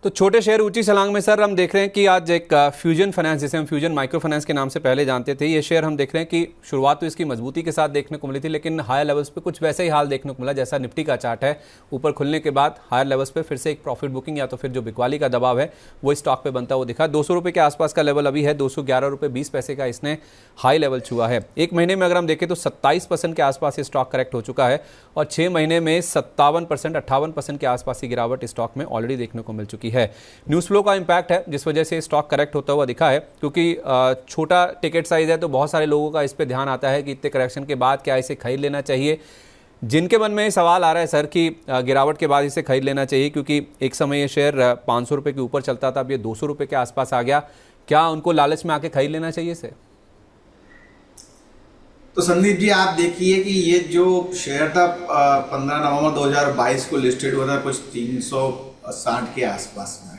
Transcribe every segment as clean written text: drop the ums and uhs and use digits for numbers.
तो छोटे शेयर ऊंची छलांग में सर हम देख रहे हैं कि आज एक फ्यूजन फाइनेंस, जिसे हम फ्यूजन माइक्रो फाइनेंस के नाम से पहले जानते थे, ये शेयर हम देख रहे हैं कि शुरुआत तो इसकी मजबूती के साथ देखने को मिली थी, लेकिन हायर लेवल्स पे कुछ वैसा ही हाल देखने को मिला जैसा निफ्टी का चार्ट है। ऊपर खुलने के बाद हायर लेवल्स पे फिर से एक प्रॉफिट बुकिंग या तो फिर जो बिकवाली का दबाव है वो स्टॉक पे बनता हुआ दिखा। 200 रुपये के आसपास का लेवल अभी है, 211 रुपये 20 पैसे का इसने हाई लेवल छुआ है। एक महीने में अगर हम देखें तो 27% के आसपास ये स्टॉक करेक्ट हो चुका है और 6 महीने में 57% 58% के आसपास की गिरावट स्टॉक में ऑलरेडी देखने को मिल चुकी है। न्यूज़ फ्लो का इंपैक्ट है जिस वजह से स्टॉक करेक्ट होता हुआ दिखा है, क्योंकि छोटा टिकट साइज है तो बहुत सारे लोगों का इस पे ध्यान आता है कि इतने करेक्शन के बाद क्या इसे खरीद लेना चाहिए। जिनके मन में सवाल आ रहा है सर कि गिरावट के बाद इसे खरीद लेना चाहिए, क्योंकि एक समय ये शेयर 500 रुपये के ऊपर चलता था, अब ये 200 रुपये के आसपास आ गया, क्या उनको लालच में आके खरीद लेना चाहिए इसे? तो संदीप जी आप देखिए कि ये जो शेयर था 15 नवंबर 2022 को लिस्टेड हुआ था कुछ 360 के आसपास में,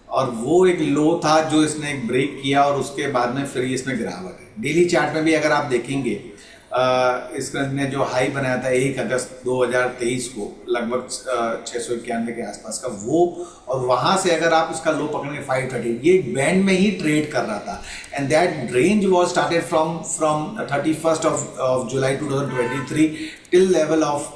और वो एक लो था जो इसने एक ब्रेक किया और उसके बाद में फिर इसमें गिरावट है। डेली चार्ट में भी अगर आप देखेंगे इसने जो हाई बनाया था 1 अगस्त 2023 को लगभग 691 के आसपास का वो, और वहाँ से अगर आप इसका लो पकड़ेंगे 530, ये एक बैंड में ही ट्रेड कर रहा था and that range was started from 31st of July 2023 till level of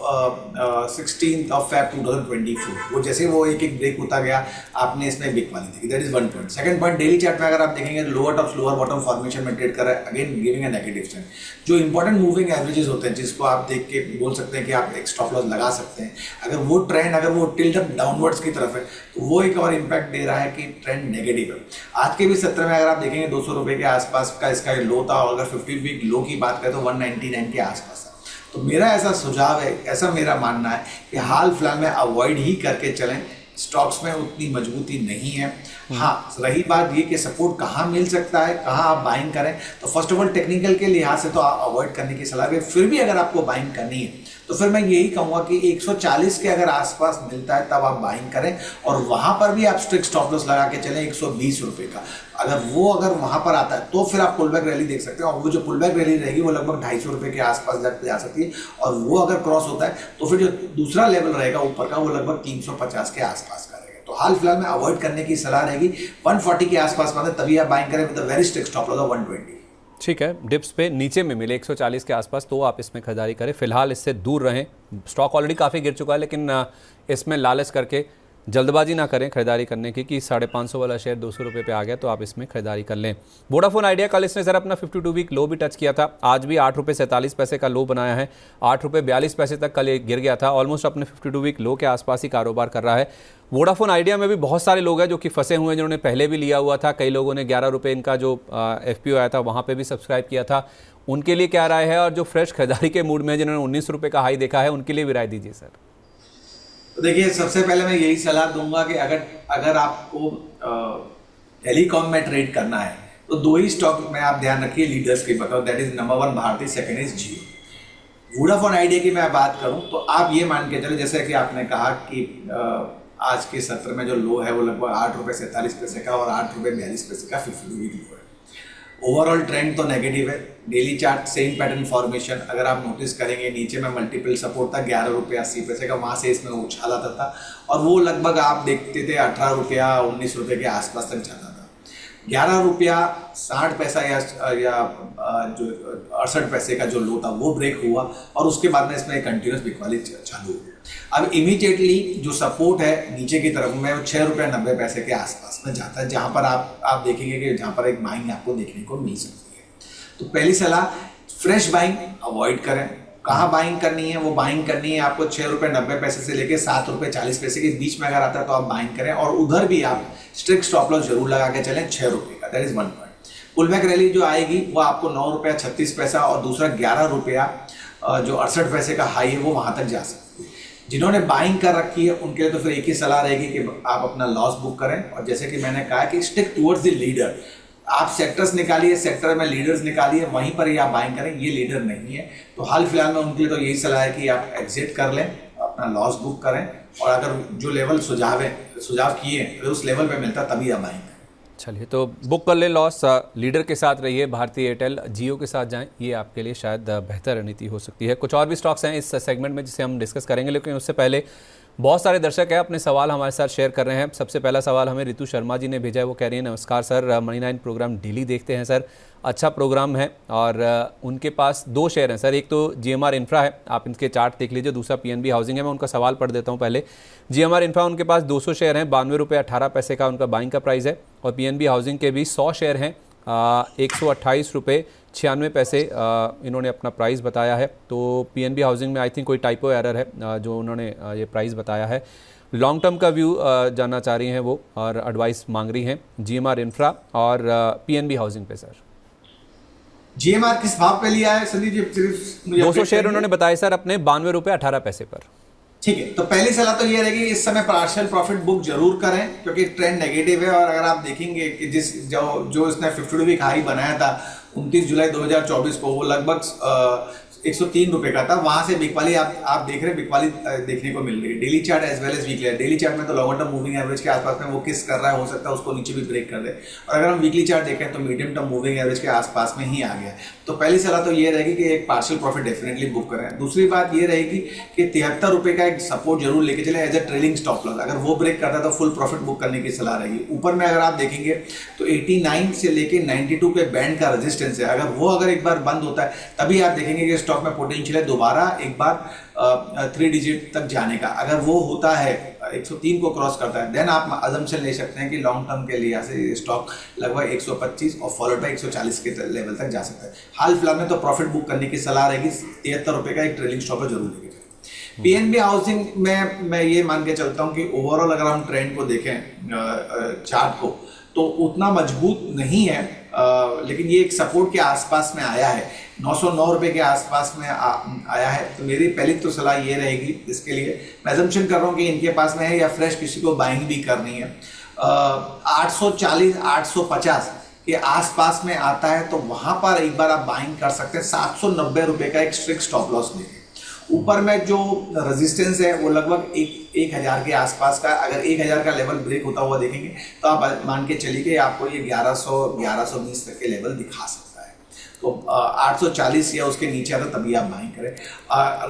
16th of Feb 2024। वो जैसे वो एक एक ब्रेक होता गया आपने इसमें बिक वाली देखी। That is one point. Second point, daily chart में अगर आप देखेंगे lower top lower bottom formation में ट्रेड कर रहा है, again giving a negative trend. जो इंपॉर्टेंट मूविंग एवरेजेस होते हैं जिसको आप देख के बोल सकते हैं कि आप एक स्टॉप लॉस लगा सकते हैं, अगर वो ट्रेंड अगर वो टिल्ट अप डाउनवर्ड्स की तरफ है तो वो एक और इम्पैक्ट दे रहा है कि ट्रेंड नेगेटिव है। आज के भी सत्र में अगर आप देखेंगे 200 रुपये के आसपास का इसका लो था, और अगर 50 वीक लो की बात करें तो 199 के आसपास। तो मेरा ऐसा सुझाव है, ऐसा मेरा मानना है कि हाल फिलहाल में अवॉइड ही करके चलें। स्टॉक्स में उतनी मजबूती नहीं है। हाँ, रही बात ये कि सपोर्ट कहाँ मिल सकता है, कहाँ आप बाइंग करें, तो फर्स्ट ऑफ ऑल टेक्निकल के लिहाज से तो आप अवॉइड करने की सलाह है। फिर भी अगर आपको बाइंग करनी है तो फिर मैं यही कहूँगा कि 140 के अगर आसपास मिलता है तब आप बाइंग करें, और वहाँ पर भी आप स्ट्रिक्ट स्टॉप लॉस लगा के चलें 120 रुपये का। अगर वहाँ पर आता है तो फिर आप पुल बैक रैली देख सकते हैं, और वो जो पुल बैक रैली रहेगी वो लगभग 250 रुपये के आसपास जा सकती है, और वो अगर क्रॉस होता है तो फिर जो दूसरा लेवल रहेगा ऊपर का वो लगभग 350 के आसपास का रहेगा। तो हाल फिलहाल में अवॉइड करने की सलाह रहेगी। 140 के आसपास में तभी आप बाइंग करें with a very strict stop loss of 120। ठीक है, डिप्स पे नीचे में मिले 140 के आसपास तो आप इसमें खरीदारी करें, फिलहाल इससे दूर रहें। स्टॉक ऑलरेडी काफ़ी गिर चुका है, लेकिन इसमें लालच करके जल्दबाजी ना करें खरीदारी करने की कि 550 वाला शेयर 200 रुपये पे आ गया तो आप इसमें खरीदारी कर लें। वोडाफोन आइडिया कल इसने सर अपना 52 वीक लो भी टच किया था, आज भी 8 रुपये 47 पैसे का लो बनाया है, 8 रुपये 42 पैसे तक कल गिर गया था, ऑलमोस्ट अपने 52 वीक लो के आसपास ही कारोबार कर रहा है। वोडाफोन आइडिया में भी बहुत सारे लोग हैं जो कि फंसे हुए हैं, जिन्होंने पहले भी लिया हुआ था, कई लोगों ने 11 रुपये इनका जो FPO आया था वहाँ पर भी सब्सक्राइब किया था। उनके लिए क्या राय है, और जो फ्रेश खरीदारी के मूड में जिन्होंने 19 रुपये का हाई देखा है उनके लिए भी राय दीजिए सर। तो देखिए, सबसे पहले मैं यही सलाह दूंगा कि अगर आपको टेलीकॉम में ट्रेड करना है तो 2 ही स्टॉक में आप ध्यान रखिए लीडर्स के बताओ, that is number 1 Bharti, second is Jio. Vodafone Idea की मैं बात करूं तो आप ये मान के चले, जैसे कि आपने कहा कि आज के सत्र में जो लो है वो लगभग 8 रुपये 47 पैसे का और 8 रुपये 42 पैसे का 52 वीक लो है। ओवरऑल ट्रेंड तो नेगेटिव है। Daily chart same pattern formation अगर आप नोटिस करेंगे, नीचे में मल्टीपल सपोर्ट था 11 रुपये 80 पैसे का, वहाँ से इसमें उछाल आता था और वो लगभग आप देखते थे 18 रुपया 19 रुपये के आसपास तक जाता था। 11 रुपया 60 पैसा या जो 68 पैसे का जो लो था वो ब्रेक हुआ, और उसके बाद में इसमें कंटिन्यूस बिकवाली चालू हुई। अब इमीडिएटली जो सपोर्ट है नीचे की तरफ में वो 6 रुपये 90 पैसे के आसपास में जाता है, जहाँ पर आप देखेंगे कि जहाँ पर एक बाइंग आपको देखने को मिल सकती है। तो पहली सलाह, फ्रेश बाइंग अवॉइड करें। कहाँ बाइंग करनी है, वो बाइंग करनी है आपको 6 रुपये 90 पैसे से लेकर 7 रुपये 40 पैसे के बीच में अगर आता है तो आप बाइंग करें, और उधर भी आप स्ट्रिक्ट स्टॉप लॉस जरूर लगा के चलें 6 रुपये का। That is 1 point. Pull back rally जो आएगी वो आपको 9 रुपया 36 पैसा और दूसरा 11 रुपया जो 68 पैसे का हाई है वो वहाँ तक जा सकती है। जिन्होंने बाइंग कर रखी है उनके लिए तो फिर एक ही सलाह रहेगी कि आप अपना लॉस बुक करें, और जैसे कि मैंने कहा कि स्टिक टुवर्ड्स द लीडर। आप सेक्टर्स निकालिए, सेक्टर में लीडर्स निकालिए, वहीं पर ही आप बाइंग करें। ये लीडर नहीं है तो हाल फिलहाल में उनके लिए तो यही सलाह है कि आप एग्जिट कर लें, अपना लॉस बुक करें, और अगर जो लेवल सुझाव किए तो उस लेवल पे मिलता तभी आप बाइंग करें। चलिए, तो बुक कर लें लॉस, लीडर के साथ रहिए, भारती एयरटेल, जियो के साथ जाएं, ये आपके लिए शायद बेहतर रणनीति हो सकती है। कुछ और भी स्टॉक्स हैं इस सेगमेंट में जिसे हम डिस्कस करेंगे, लेकिन उससे पहले बहुत सारे दर्शक हैं अपने सवाल हमारे साथ शेयर कर रहे हैं। सबसे पहला सवाल हमें रितु शर्मा जी ने भेजा है। वो कह रही है, नमस्कार सर, मनी 9 प्रोग्राम डेली देखते हैं सर, अच्छा प्रोग्राम है। और उनके पास 2 शेयर हैं सर। एक तो जीएमआर इंफ्रा है, आप इनके चार्ट देख लीजिए। दूसरा पीएनबी हाउसिंग है। मैं उनका सवाल पढ़ देता हूँ पहले। जीएमआर इंफ्रा उनके पास 200 शेयर हैं, 92 रुपये 18 पैसे का उनका बाइंग का प्राइस है। और पीएनबी हाउसिंग के भी 100 शेयर हैं, 128 रुपये 96 पैसे इन्होंने अपना प्राइस बताया है। तो पीएनबी हाउसिंग में आई थिंक कोई टाइपो एरर है जो उन्होंने ये प्राइस बताया है। लॉन्ग टर्म का व्यू जानना चाह रही हैं वो, और एडवाइस मांग रही हैं जीएमआर इंफ्रा और पीएनबी हाउसिंग पे सर। जीएमआर किस भाव पे लिया है संदीप जी? सिर्फ मुझे 200 शेयर उन्होंने बताया सर अपने 92 रुपये 18 पैसे पर। ठीक है, तो पहली सलाह तो ये रहेगी इस समय पार्शियल प्रॉफिट बुक जरूर करें, क्योंकि ट्रेंड नेगेटिव है। और अगर आप देखेंगे कि जो इसने 52 वीक हाई बनाया था 29 जुलाई 2024 को, वो लगभग 103 रुपए का था। वहां से बिकवाली आप देख रहे हैं, बिकवाली देखने को मिल रही है। Daily chart as well as weekly. Daily chart में तो लॉन्गर टर्म मूविंग एवरेज के आसपास में वो किस कर रहा है, हो सकता है उसको नीचे भी ब्रेक कर दे। और अगर हम वीकली चार्ट देखें तो मीडियम टर्म मूविंग एवरेज के आसपास में ही आ गया। तो पहली सलाह तो ये रहेगी कि एक पार्शियल प्रॉफिट डेफिनेटली बुक करें। दूसरी बात ये रहेगी कि 73 रुपए का एक सपोर्ट जरूर लेके चले as a trailing stop loss. अगर वो ब्रेक करता है तो फुल प्रॉफिट बुक करने की सलाह रहेगी। ऊपर में अगर आप देखेंगे तो 89 से लेके 92 पे बैंड का रेजिस्टेंस है। अगर एक बार बंद होता है तभी आप देखेंगे कि स्टॉक में पोटेंशियल है दोबारा एक बार 3 डिजिट तक जाने का। अगर वो होता है 103 को क्रॉस करता है, देन आप अजम्पशन ले सकते हैं कि लॉन्ग टर्म के लिए से स्टॉक लगभग 125 और फॉलोड बाय 140 के लेवल तक जा सकता है। हाल फिलहाल में तो प्रॉफिट बुक करने की सलाह रहेगी। 73 रुपए का एक ट्रेलिंग स्टॉप जरूर लेके जाए। पीएनबी हाउसिंग में मैं ये मान के चलता हूँ कि ओवरऑल अगर हम ट्रेंड को देखें चार्ट को, तो उतना मजबूत नहीं है, लेकिन ये एक सपोर्ट के आसपास में आया है। 909 रुपए के आसपास में आया है। तो मेरी पहली तो सलाह ये रहेगी इसके लिए, मैं अजम्पशन कर रहा हूँ कि इनके पास में है या फ्रेश किसी को बाइंग भी करनी है। 840 850 के आसपास में आता है तो वहां पर एक बार आप बाइंग कर सकते हैं। 790 रुपए का एक स्ट्रिक्ट स्टॉप लॉस लेके। ऊपर में जो रेजिस्टेंस है वो लगभग 1000 के आसपास का। अगर 1000 का लेवल ब्रेक होता हुआ देखेंगे तो आप मान के चलिए कि आपको ये 1120 तक के लेवल दिखा सकता है। तो 840 या उसके नीचे आता तभी आप बाइंग करें।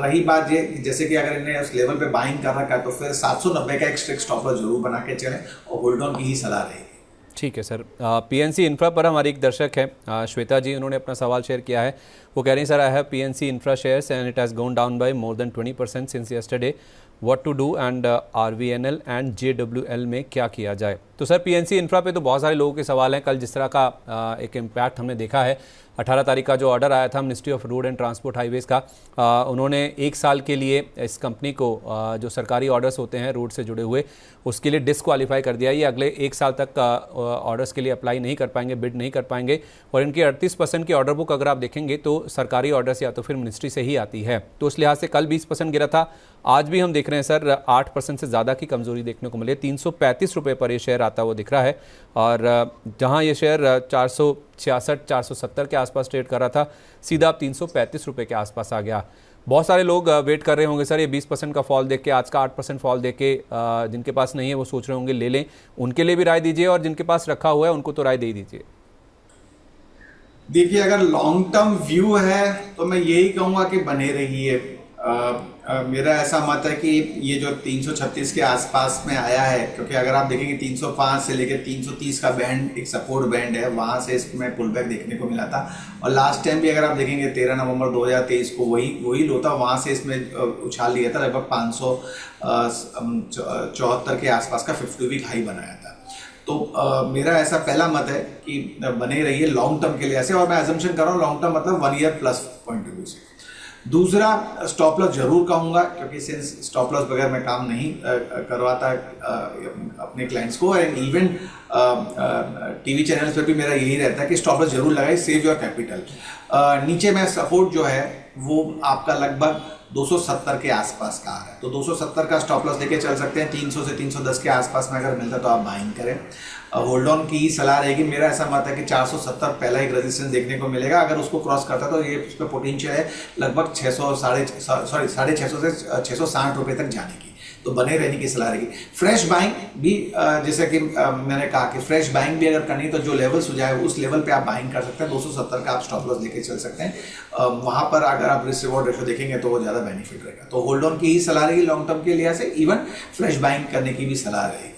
रही बात ये, जैसे कि अगर इन्हें उस लेवल पे बाइंग कर रखा है तो फिर 790 का एक स्ट्रिक्ट स्टॉप लॉस जरूर बना के चलें और होल्ड ऑन की ही सलाह रहेगी। ठीक है सर। पीएनसी इंफ्रा पर हमारी एक दर्शक है श्वेता जी, उन्होंने अपना सवाल शेयर किया है। वो कह रही हैं, sir I have PNC infra shares and it has gone down by more than 20% since yesterday, what to do and RVNL and JWL में क्या किया जाए। तो सर पीएनसी इंफ्रा पे तो बहुत सारे लोगों के सवाल हैं। कल जिस तरह का एक इम्पैक्ट हमने देखा है, 18 तारीख का जो ऑर्डर आया था ministry of road and transport highways का, उन्होंने 1 साल के लिए इस कंपनी को जो सरकारी ऑर्डर्स होते हैं रोड से जुड़े हुए उसके लिए डिस्क्वालीफाई कर दिया। ये अगले 1 साल तक ऑर्डर्स के लिए अप्लाई नहीं कर पाएंगे, बिड नहीं कर पाएंगे। और इनकी 38% की ऑर्डर बुक अगर आप देखेंगे तो सरकारी ऑर्डर्स या तो फिर मिनिस्ट्री से ही आती है। तो उस लिहाज से कल 20% गिरा था, आज भी हम देख रहे हैं सर 8% से ज़्यादा की कमजोरी देखने को मिली। 335 रुपये पर ये शेयर आता हुआ दिख रहा है। और जहां ये शेयर 466 470 के आसपास ट्रेड कर रहा था, सीधा अब 335 रुपये के आसपास आ गया। बहुत सारे लोग वेट कर रहे होंगे सर ये 20% का फॉल देख के, आज का 8% फॉल देख के, जिनके पास नहीं है वो सोच रहे होंगे ले लें। उनके लिए भी राय दीजिए और जिनके पास रखा हुआ है उनको तो राय दे दीजिए। देखिए, अगर लॉन्ग टर्म व्यू है तो मैं यही कहूँगा कि बने रहिए। मेरा ऐसा मत है कि ये जो 336 के आसपास में आया है, क्योंकि अगर आप देखेंगे 305 से लेकर 330 का बैंड एक सपोर्ट बैंड है, वहाँ से इसमें पुल बैक देखने को मिला था। और लास्ट टाइम भी अगर आप देखेंगे 13 नवंबर 2023 को वही लो था, वहाँ से इसमें उछाल लिया था, लगभग 574 के आसपास का 50 वीक हाई बनाया था। तो मेरा ऐसा पहला मत है कि बने रहिए लॉन्ग टर्म के लिए ऐसे। और मैं अजम्पशन कर रहा हूँ लॉन्ग टर्म मतलब 1 year plus point of view से। दूसरा, स्टॉप लॉस जरूर कहूँगा, क्योंकि सिंस स्टॉप लॉस बगैर मैं काम नहीं करवाता अपने क्लाइंट्स को। एंड इवन टीवी चैनल्स पर भी मेरा यही रहता है कि स्टॉप लॉस जरूर लगाए, सेव योर कैपिटल। नीचे में सपोर्ट जो है वो आपका लगभग 270 के आसपास का आ रहा है, तो 270 का स्टॉप लॉस लेके चल सकते हैं। 300 से 310 के आसपास में अगर मिलता तो आप बाइंग करें। होल्ड ऑन की ही सलाह रहेगी। मेरा ऐसा मत है कि 470 पहला एक रेजिस्टेंस देखने को मिलेगा, अगर उसको क्रॉस करता तो ये उस पर पोटेंशियल है लगभग 600 से 660 रुपये तक जाने की। तो बने रहने की सलाह रहेगी। फ्रेश बाइंग भी जैसे कि मैंने कहा कि फ्रेश बाइंग भी अगर करनी तो जो लेवल सुझाए उस लेवल पे आप बाइंग कर सकते हैं। 270 का आप स्टॉप लॉस लेके चल सकते हैं। वहां पर अगर आप रिस्क रिवॉर्ड रेशो देखेंगे तो वो ज़्यादा बेनिफिट रहेगा। तो होल्ड ऑन की ही सलाह रहेगी लॉन्ग टर्म के लिहाज से, इवन फ्रेश बाइंग करने की भी सलाह रहेगी।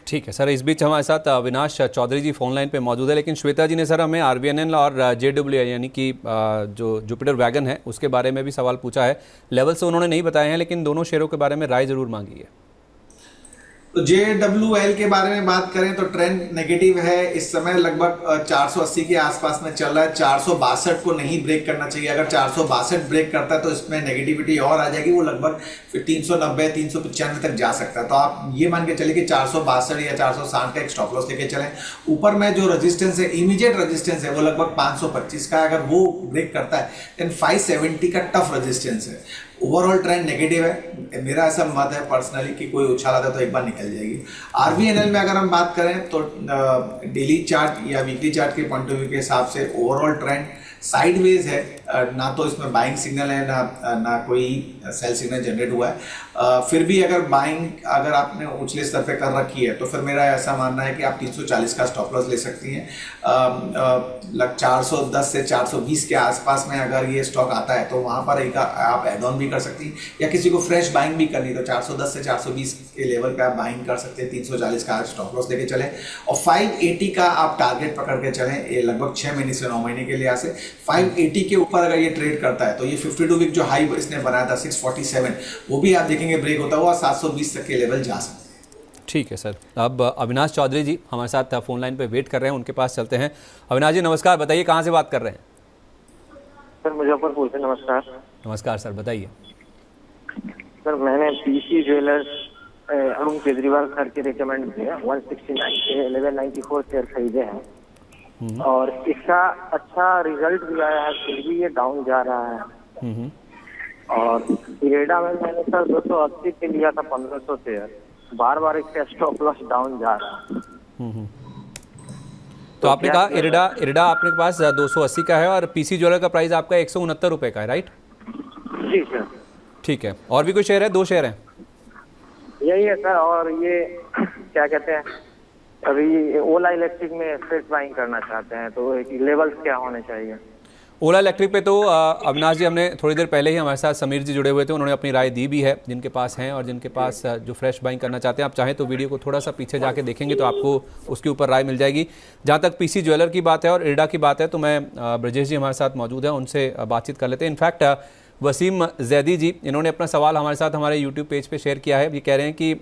ठीक है सर, इस बीच हमारे साथ अविनाश चौधरी जी फोन लाइन पे मौजूद है, लेकिन श्वेता जी ने सर हमें RVNL और JWI यानी कि जो जुपिटर वैगन है उसके बारे में भी सवाल पूछा है। लेवल से उन्होंने नहीं बताए हैं, लेकिन दोनों शेयरों के बारे में राय जरूर मांगी है। तो JWL के बारे में बात करें तो ट्रेंड नेगेटिव है। इस समय लगभग 480 के आसपास में चल रहा है। 462 को नहीं ब्रेक करना चाहिए। अगर 462 ब्रेक करता है तो इसमें नेगेटिविटी और आ जाएगी, वो लगभग फिर 390 395 तक जा सकता है। तो आप ये मान के चलिए कि 462 या 460 का एक स्टॉप लॉस लेके चलें। ऊपर में जो रेजिस्टेंस है, इमीडिएट रेजिस्टेंस है, वो लगभग 525 का है। अगर वो ब्रेक करता है देन 570 का टफ रेजिस्टेंस है। ओवरऑल ट्रेंड नेगेटिव है। मेरा ऐसा मत है पर्सनली कि कोई उछाल आता है तो एक बार निकल जाएगी। RVNL में अगर हम बात करें तो डेली चार्ट या वीकली चार्ट के पॉइंट ऑफ व्यू के हिसाब से ओवरऑल ट्रेंड साइडवेज है। ना तो इसमें बाइंग सिग्नल है ना कोई सेल सिग्नल जनरेट हुआ है। फिर भी अगर बाइंग अगर आपने उछले स्तर पे कर रखी है तो फिर मेरा ऐसा मानना है कि आप 340 का स्टॉप लॉस ले सकती हैं। 410 से 420 के आसपास में अगर ये स्टॉक आता है तो वहाँ पर एक आप एड ऑन भी कर सकती हैं, या किसी को फ्रेश बाइंग भी करनी तो 410 से 420 के लेवल पे आप बाइंग कर सकते हैं। 340 का स्टॉप लॉस लेके चलें और 580 का आप टारगेट पकड़ के चलें। ये लगभग 6 महीने से 9 महीने के लिहाज से 580 के ऊपर अगर ये ट्रेड करता है तो ये 52 वीक जो हाई इसने बनाया था 647, वो भी आप देखेंगे ब्रेक होता हुआ 720 तक के लेवल जा सकते हैं। ठीक है सर, अब अविनाश चौधरी जी हमारे साथ फोन लाइन पे वेट कर रहे हैं, उनके पास चलते हैं। अविनाश जी नमस्कार, बताइए कहाँ से बात कर रहे हैं? सर मुजफ्फरपुर से। नमस्कार। नमस्कार सर, बताइए। सर मैंने PC jewellers Arun Kejriwal sir के रिकमेंड किया 169 के 1194 शेयर खरीदे हैं और इसका अच्छा रिजल्ट भी आया है, फिर भी ये डाउन जा रहा है। और इरेडा में मैंने सर 280 पे लिया था 1500 शेयर, बार बार इसका स्टॉप लॉस डाउन जा रहा है। तो आपने कहा इरेडा आपके पास 280 का है और PC ज्वेलर का प्राइस आपका 169 रुपये का है, राइट? जी सर। ठीक है, और भी कोई शेयर है? 2 शेयर हैं? यही है सर। और ये क्या कहते हैं, अभी ओला इलेक्ट्रिक में फ्रेश बाइंग करना चाहते हैं तो लेवल्स क्या होने चाहिए? ओला इलेक्ट्रिक पे तो अविनाश जी हमने थोड़ी देर पहले ही हमारे साथ समीर जी जुड़े हुए थे, उन्होंने अपनी राय दी भी है। जिनके पास हैं और जिनके पास जो फ्रेश बाइंग करना चाहते हैं, आप चाहें तो वीडियो को थोड़ा सा पीछे जाके देखेंगे तो आपको उसके ऊपर राय मिल जाएगी। जहाँ तक PC ज्वेलर की बात है और इरेडा की बात है तो मैं ब्रजेश जी हमारे साथ मौजूद है, उनसे बातचीत कर लेते हैं। इनफैक्ट वसीम जैदी जी इन्होंने अपना सवाल हमारे साथ हमारे YouTube पेज पे शेयर किया है। ये कह रहे हैं कि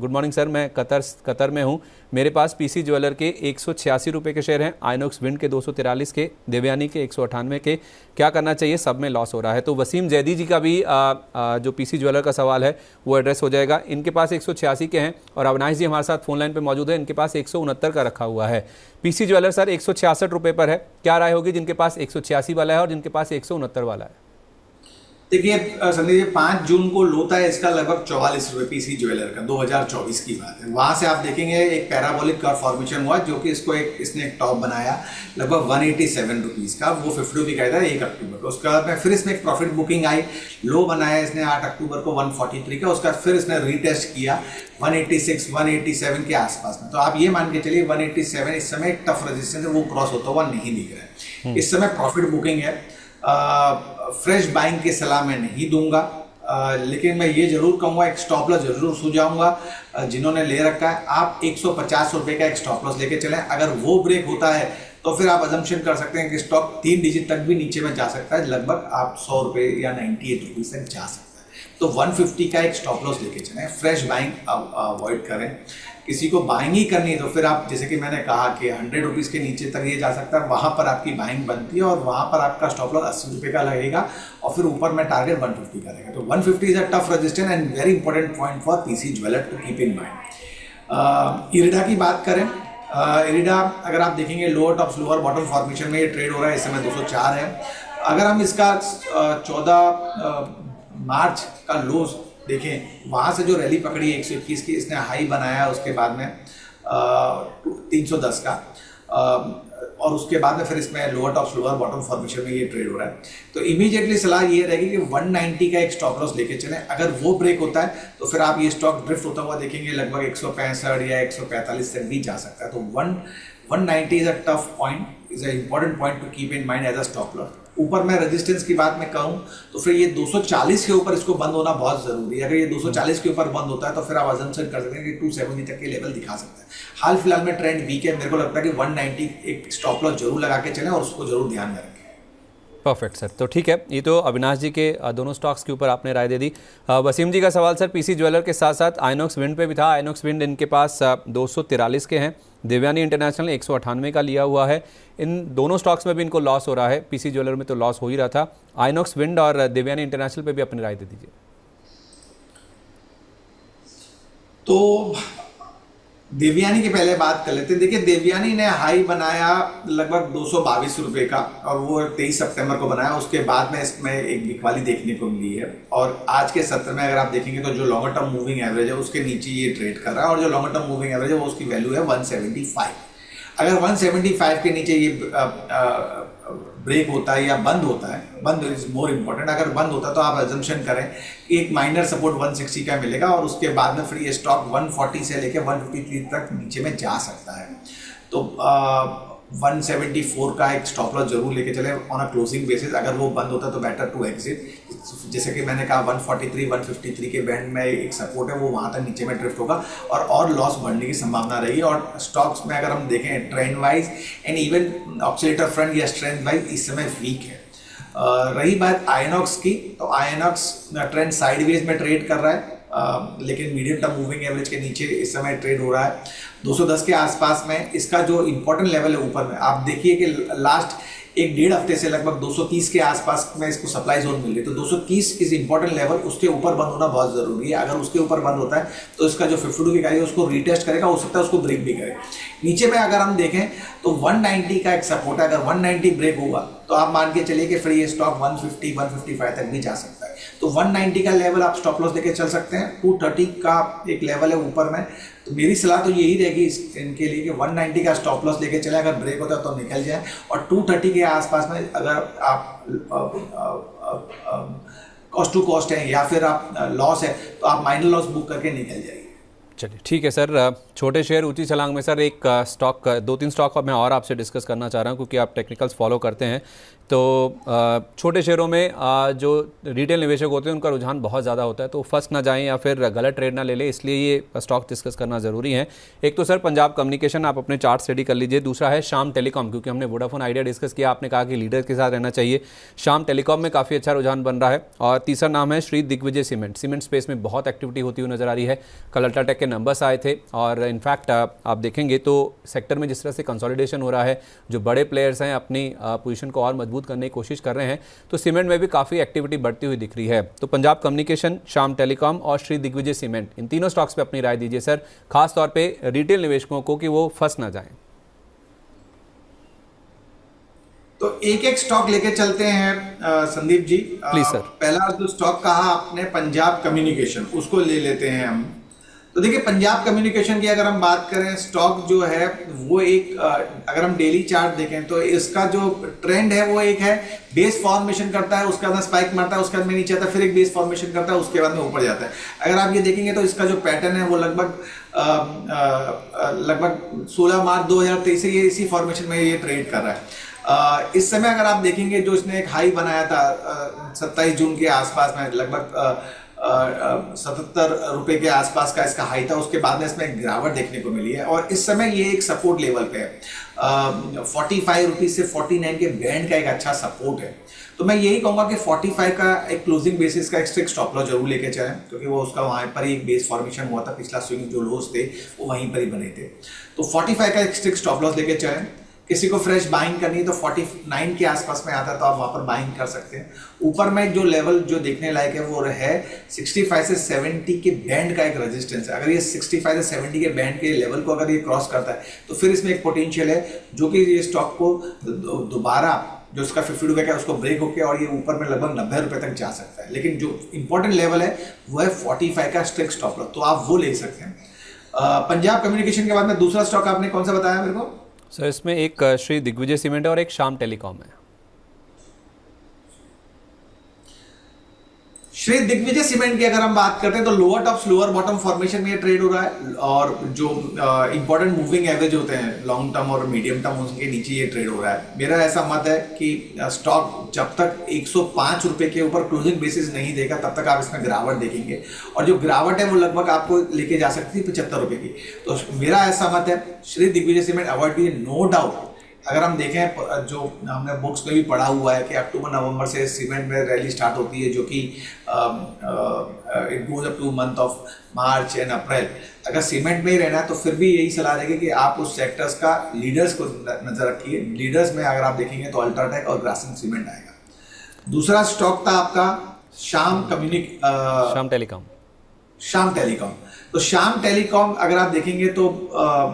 गुड मॉर्निंग सर, मैं कतर में हूँ। मेरे पास PC ज्वेलर के 186 रुपये के शेयर हैं, आइनॉक्स विंड के 243 के, देवयानी के 198 के। क्या करना चाहिए? सब में लॉस हो रहा है। तो वसीम जैदी जी का भी जो PC ज्वेलर का सवाल है वो एड्रेस हो जाएगा। इनके पास 186 के हैं और अविनाश जी हमारे साथ फोन लाइन पर मौजूद है, इनके पास 169 का रखा हुआ है। PC ज्वेलर सर 166 रुपये पर है। क्या राय होगी जिनके पास 186 वाला है और जिनके पास 169 वाला है? देखिए संदीप जी, 5 जून को लो था इसका लगभग 44 रुपये PC ज्वेलर का, 2024 की बात है। वहां से आप देखेंगे एक पैराबोलिक कर्व फॉर्मेशन हुआ जो कि इसने एक टॉप बनाया लगभग 187 रुपीज़ का, वो 50 रुपये का था 1 अक्टूबर को। उसके बाद में फिर इसमें एक प्रॉफिट बुकिंग आई, लो बनाया इसने 8 अक्टूबर को 143 का। उसका फिर इसने रीटेस्ट किया 186 187 के आसपास में। तो आप ये मान के चलिए 187 इस समय एक टफ रेजिस्टेंस है, वो क्रॉस होता हुआ नहीं दिख रहा है। इस समय प्रॉफिट बुकिंग है। फ्रेश बाइंग की सलाह मैं नहीं दूंगा, लेकिन मैं ये जरूर कहूँगा एक स्टॉप लॉस जरूर सुझाऊंगा। जिन्होंने ले रखा है आप 150 रुपये का एक स्टॉप लॉस लेके चलें। अगर वो ब्रेक होता है तो फिर आप अजम्पशन कर सकते हैं कि स्टॉक 3 डिजिट तक भी नीचे में जा सकता है, लगभग आप 100 रुपये या 98 रुपीज़ तक जा सकता है। तो 150 का एक स्टॉप लॉस लेके चलें, फ्रेश बाइंग अवॉइड करें। किसी को बाइंग ही करनी है तो फिर आप जैसे कि मैंने कहा कि 100 रुपीज़ के नीचे तक ये जा सकता है, वहाँ पर आपकी बाइंग बनती है और वहाँ पर आपका स्टॉप लॉस 80 रुपये का लगेगा और फिर ऊपर में टारगेट 150 का रहेगा। तो 150 is a tough resistance and very important point for PC jeweller to keep in mind. IREDA की बात करें, इरेडा अगर आप देखेंगे lower top lower bottom formation में ये ट्रेड हो रहा है, इस समय 204 है। अगर हम इसका 14 मार्च का लोज देखें, वहाँ से जो रैली पकड़ी 121 की, इसने हाई बनाया उसके बाद में 310 का, और उसके बाद में फिर इसमें lower top lower bottom formation में ये ट्रेड हो रहा है। तो इमीडिएटली सलाह ये रहेगी कि 190 का एक स्टॉप लॉस लेके चलें। अगर वो ब्रेक होता है तो फिर आप ये स्टॉक ड्रिफ्ट होता हुआ देखेंगे, लगभग 165 या 145 तक भी जा सकता है। तो 190 is a tough point, is a important point to keep in mind as a stop loss. ऊपर मैं रेजिस्टेंस की बात मैं कहूँ तो फिर ये 240 के ऊपर इसको बंद होना बहुत जरूरी है। अगर ये 240 के ऊपर बंद होता है तो फिर आप अजम्पशन कर सकते हैं कि 270 तक के लेवल दिखा सकता है। हाल फिलहाल में ट्रेंड वीक है, मेरे को लगता है कि 190 एक स्टॉप लॉस जरूर लगा के चलें और उसको जरूर ध्यान में रखें। परफेक्ट सर, तो ठीक है, ये तो अविनाश जी के दोनों स्टॉक्स के ऊपर आपने राय दे दी। वसीम जी का सवाल सर पीसी ज्वेलर के साथ साथ आइनॉक्स विंड पे भी था। आइनॉक्स विंड इनके पास 243 के हैं, देवयानी इंटरनेशनल 198 का लिया हुआ है। इन दोनों स्टॉक्स में भी इनको लॉस हो रहा है, पीसी ज्वेलर में तो लॉस हो ही रहा था। आइनॉक्स विंड और देवयानी इंटरनेशनल पे भी अपनी राय दे दीजिए। तो देवयानी की पहले बात कर लेते हैं। देखिए देवयानी ने हाई बनाया लगभग 222 रुपये का और वो 23 सितंबर को बनाया। उसके बाद में इसमें एक बिकवाली देखने को मिली है और आज के सत्र में अगर आप देखेंगे तो जो लॉन्गर टर्म मूविंग एवरेज है उसके नीचे ये ट्रेड कर रहा है और जो लॉन्गर टर्म मूविंग एवरेज है वो उसकी वैल्यू है 175। अगर 175 के नीचे ये ब्रेक होता है या बंद होता है, बंद इज मोर इम्पोर्टेंट, अगर बंद होता है तो आप अजम्पशन करें कि एक माइनर सपोर्ट 160 का मिलेगा और उसके बाद में फिर ये स्टॉक 140 से लेकर 153 तक नीचे में जा सकता है। तो 174 का एक स्टॉप लॉस जरूर लेके चले ऑन अ क्लोजिंग बेसिस। अगर वो बंद होता है तो बेटर टू एग्जिट। जैसे कि मैंने कहा 143 153 के बैंड में एक सपोर्ट है, वो वहाँ तक नीचे में ड्रिफ्ट होगा और लॉस बढ़ने की संभावना रही है। और स्टॉक्स में अगर हम देखें trend wise and even oscillator front या स्ट्रेंथ वाइज इस समय वीक है। रही बात आइनॉक्स की, तो आइनॉक्स ट्रेंड साइडवेज में ट्रेड कर रहा है लेकिन मीडियम टर्म मूविंग एवरेज के नीचे इस समय ट्रेड हो रहा है 210 के आसपास में। इसका जो इंपॉर्टेंट लेवल है ऊपर में, आप देखिए कि लास्ट एक डेढ़ हफ्ते से लगभग 230 के आसपास में इसको सप्लाई जोन मिल रही है। तो 230 इज इंपॉर्टेंट लेवल, उसके ऊपर बंद होना बहुत जरूरी है। अगर उसके ऊपर बंद होता है तो इसका जो 52 की गाड़ी है उसको रीटेस्ट करेगा, हो सकता है उसको ब्रेक भी करे। नीचे में अगर हम देखें तो 190 का एक सपोर्ट है, अगर 190 ब्रेक होगा तो आप मान के चलिए कि फिर ये स्टॉक 150 155 तक भी जा सकता है। तो 190 का लेवल आप स्टॉप लॉस लेके चल सकते हैं। 230 का एक लेवल है ऊपर में, तो मेरी सलाह तो यही रहेगी इनके लिए कि 190 का स्टॉप लॉस लेके चले, अगर ब्रेक होता है तो निकल जाए। और 230 के आसपास में अगर आप कॉस्ट टू कॉस्ट है या फिर आप लॉस है तो आप माइनर लॉस बुक करके निकल जाइए। चलिए ठीक है सर, छोटे शेयर ऊंची छलांग में सर एक स्टॉक 2-3 स्टॉक मैं और आपसे डिस्कस करना चाह रहा हूं क्योंकि आप टेक्निकल्स फॉलो करते हैं। तो छोटे शेयरों में जो रिटेल निवेशक होते हैं उनका रुझान बहुत ज़्यादा होता है, तो फंस ना जाएं या फिर गलत ट्रेड ना ले लें, इसलिए ये स्टॉक डिस्कस करना ज़रूरी है। एक तो सर पंजाब कम्युनिकेशन, आप अपने चार्ट रेडी कर लीजिए। दूसरा है श्याम टेलीकॉम, क्योंकि हमने वोडाफोन आइडिया डिस्कस किया, आपने कहा कि लीडर के साथ रहना चाहिए। श्याम टेलीकॉम में काफ़ी अच्छा रुझान बन रहा है। और तीसरा नाम है Shri Digvijay cement. Cement space में बहुत एक्टिविटी होती हुई नजर आ रही है। कल अल्ट्राटेक के नंबर्स आए थे और इनफैक्ट आप देखेंगे तो सेक्टर में जिस तरह से कंसोलिडेशन हो रहा है, जो बड़े प्लेयर्स हैं अपनी पोजीशन को और मजबूत करने की कोशिश कर रहे हैं, तो सीमेंट में भी काफ़ी एक्टिविटी बढ़ती हुई दिख रही है। तो पंजाब कम्युनिकेशन, श्याम टेलीकॉम और श्री दिग्विजय सीमेंट, इन तीनों स्टॉक्स पे अपनी राय दीजिए सर, खास तौर पे रिटेल निवेशकों को कि वो फंस ना जाएं। तो एक एक स्टॉक लेके चलते हैं संदीप जी। Please sir. पहला जो स्टॉक कहा आपने पंजाब कम्युनिकेशन, उसको ले लेते हैं हम। तो देखिए पंजाब कम्युनिकेशन की अगर हम बात करें, स्टॉक जो है वो एक अगर हम डेली चार्ट देखें तो इसका जो ट्रेंड है वो एक है बेस फॉर्मेशन करता है, उसके बाद स्पाइक मारता है, उसके बाद में नीचे आता है, फिर एक बेस फॉर्मेशन करता है, उसके बाद में ऊपर जाता है। अगर आप ये देखेंगे तो इसका जो पैटर्न है वो लगभग 16 मार्च 2023 से ये इसी फॉर्मेशन में ये ट्रेड कर रहा है। इस समय अगर आप देखेंगे जो इसने एक हाई बनाया था 27 जून के आसपास में, लगभग 77 रुपए के आसपास का इसका हाई था, उसके बाद में इसमें गिरावट देखने को मिली है और इस समय ये एक सपोर्ट लेवल पे है। 45 रुपीज से 49 के बैंड का एक अच्छा सपोर्ट है। तो मैं यही कहूंगा कि 45 का एक क्लोजिंग बेसिस का एक स्ट्रिक्ट स्टॉप लॉस जरूर लेके चलें, क्योंकि वो उसका वहां पर ही एक बेस फॉर्मेशन हुआ था, पिछला स्विंग जो लोस थे वो वहीं पर ही बने थे। तो 45 का एक स्ट्रिक्ट स्टॉप लॉस लेके चलें। किसी को फ्रेश बाइंग करनी है तो 49 के आसपास में आता है तो आप वहां पर बाइंग कर सकते हैं। ऊपर में जो लेवल जो देखने लायक है वो है 65 से 70 के बैंड का एक रेजिस्टेंस है। अगर ये 65 से 70 के बैंड के लेवल को अगर ये क्रॉस करता है तो फिर इसमें एक पोटेंशियल है जो कि ये स्टॉक को दोबारा जो उसका 50 रुपये का उसको ब्रेक होकर और ये ऊपर में लगभग 90 रुपये तक जा सकता है। लेकिन जो इंपॉर्टेंट लेवल है वो है 45 का स्ट्रिक्ट स्टॉप लॉस, तो आप वो ले सकते हैं। पंजाब कम्युनिकेशन के बाद में दूसरा स्टॉक आपने कौन सा बताया मेरे को? सर इसमें एक श्री दिग्विजय सीमेंट है और एक श्याम टेलीकॉम है। श्री दिग्विजय सीमेंट की अगर हम बात करते हैं तो lower top lower bottom formation में ये ट्रेड हो रहा है, और जो इंपॉर्टेंट मूविंग एवरेज होते हैं लॉन्ग टर्म और मीडियम टर्म उनके नीचे ये ट्रेड हो रहा है। मेरा ऐसा मत है कि स्टॉक जब तक 105 रुपए के ऊपर क्लोजिंग बेसिस नहीं देगा तब तक आप इसमें गिरावट देखेंगे, और जो गिरावट है वो लगभग आपको लेके जा सकती है 75 रुपए की। तो मेरा ऐसा मत है श्री दिग्विजय सीमेंट अवॉइड कीजिए। नो डाउट अगर हम देखें जो हमने बुक्स में भी पढ़ा हुआ है कि अक्टूबर नवंबर से सीमेंट में रैली स्टार्ट होती है, जो कि it goes up two month of March and April. अगर सीमेंट में ही रहना है तो फिर भी यही सलाह रहेगी कि आप उस सेक्टर्स का लीडर्स को नजर रखिए। लीडर्स में अगर आप देखेंगे तो अल्ट्राटेक और ग्रासिम सीमेंट आएगा। दूसरा स्टॉक था आपका श्याम टेलीकॉम। तो श्याम टेलीकॉम अगर आप देखेंगे तो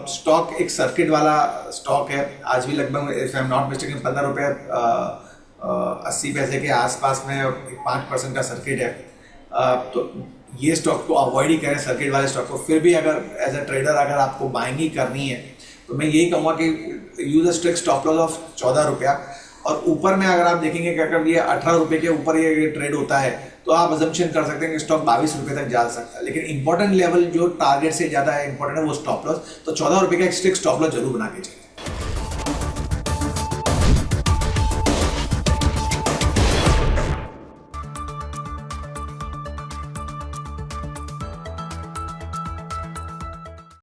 स्टॉक एक सर्किट वाला स्टॉक है। आज भी लगभग if I am not mistaken 15 रुपये 80 पैसे के आसपास में 5% का सर्किट है। तो ये स्टॉक को अवॉइड ही करें, सर्किट वाले स्टॉक को। फिर भी अगर एज अ ट्रेडर अगर आपको बाइंग ही करनी है तो मैं यही कहूँगा कि use a strict stop loss of 14 रुपया। और ऊपर में अगर आप देखेंगे कि अगर ये 18 रुपये के ऊपर ये ट्रेड होता है तो आप अजम्पशन कर सकते हैं कि स्टॉक 22 रुपये तक जा सकता है। लेकिन इंपॉर्टेंट लेवल जो टारगेट से ज़्यादा है इंपॉर्टेंट है वो स्टॉप लॉस। तो 14 रुपये का एक स्ट्रिक्ट स्टॉप लॉस जरूर बना के चलें।